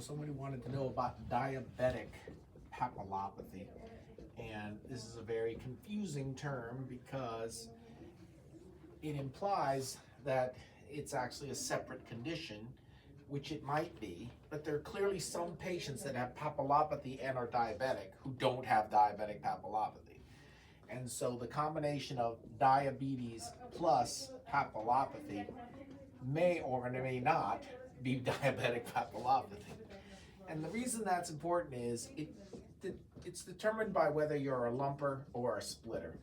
somebody wanted to know about diabetic papillopathy. And this is a very confusing term because it implies that it's actually a separate condition, which it might be, but there are clearly some patients that have papillopathy and are diabetic who don't have diabetic papillopathy. And so the combination of diabetes plus papillopathy may or may not be diabetic papillopathy. And the reason that's important is it's determined by whether you're a lumper or a splitter.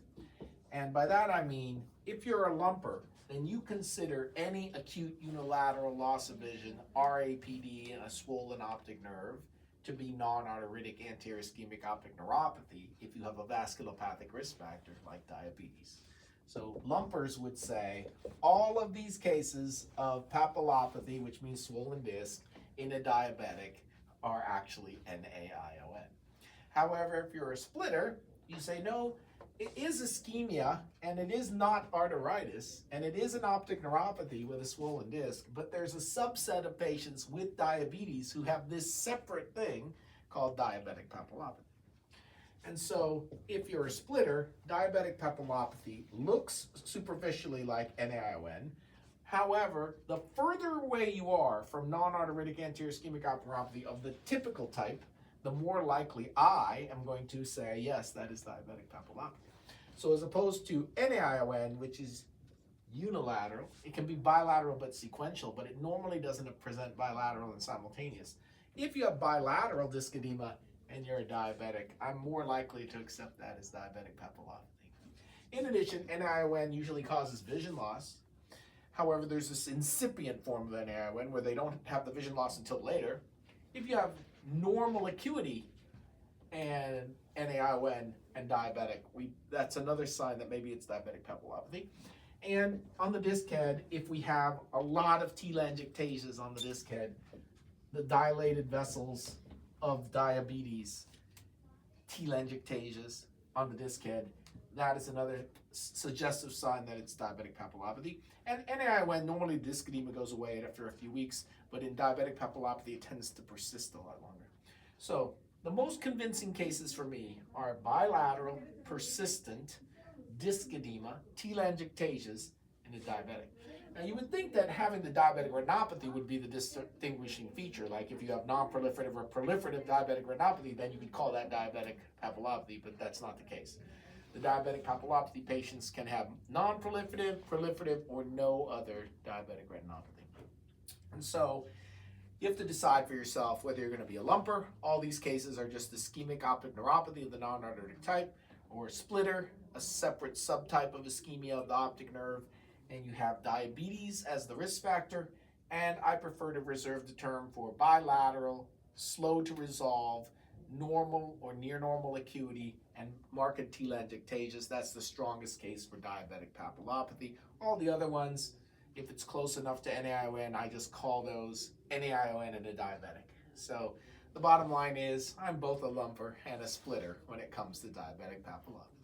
And by that I mean, if you're a lumper, then you consider any acute unilateral loss of vision, RAPD, and a swollen optic nerve to be non-arteritic anterior ischemic optic neuropathy if you have a vasculopathic risk factor like diabetes. So lumpers would say all of these cases of papillopathy, which means swollen disc, in a diabetic are actually NAION. However, if you're a splitter, you say no, it is ischemia and it is not arteritis and it is an optic neuropathy with a swollen disc, but there's a subset of patients with diabetes who have this separate thing called diabetic papillopathy. And so if you're a splitter, diabetic papillopathy looks superficially like NAION. However, the further away you are from non-arteritic anterior ischemic optic neuropathy of the typical type, the more likely I am going to say, yes, that is diabetic papillopathy. So as opposed to NAION, which is unilateral, it can be bilateral but sequential, but it normally doesn't present bilateral and simultaneous. If you have bilateral disc edema and you're a diabetic, I'm more likely to accept that as diabetic papillopathy. In addition, NAION usually causes vision loss. However, there's this incipient form of NAION where they don't have the vision loss until later. If you have normal acuity and NAION and diabetic, that's another sign that maybe it's diabetic papillopathy. And on the disc head, if we have a lot of telangiectasias on the disc head, the dilated vessels of diabetes, telangiectasias on the disc head, that is another suggestive sign that it's diabetic papillopathy. And NAION, normally disc edema goes away after a few weeks, but in diabetic papillopathy, it tends to persist a lot longer. So the most convincing cases for me are bilateral, persistent disc edema, telangiectasias, and a diabetic. Now you would think that having the diabetic retinopathy would be the distinguishing feature. Like if you have non-proliferative or proliferative diabetic retinopathy, then you could call that diabetic papillopathy, but that's not the case. The diabetic papillopathy patients can have non-proliferative, proliferative, or no other diabetic retinopathy. And so you have to decide for yourself whether you're going to be a lumper. All these cases are just ischemic optic neuropathy of the non-arteritic type, or a splitter, a separate subtype of ischemia of the optic nerve, and you have diabetes as the risk factor, and I prefer to reserve the term for bilateral, slow to resolve, normal or near normal acuity, and marked telangiectasias. That's the strongest case for diabetic papillopathy. All the other ones, if it's close enough to NAION, I just call those NAION and a diabetic. So the bottom line is I'm both a lumper and a splitter when it comes to diabetic papillopathy.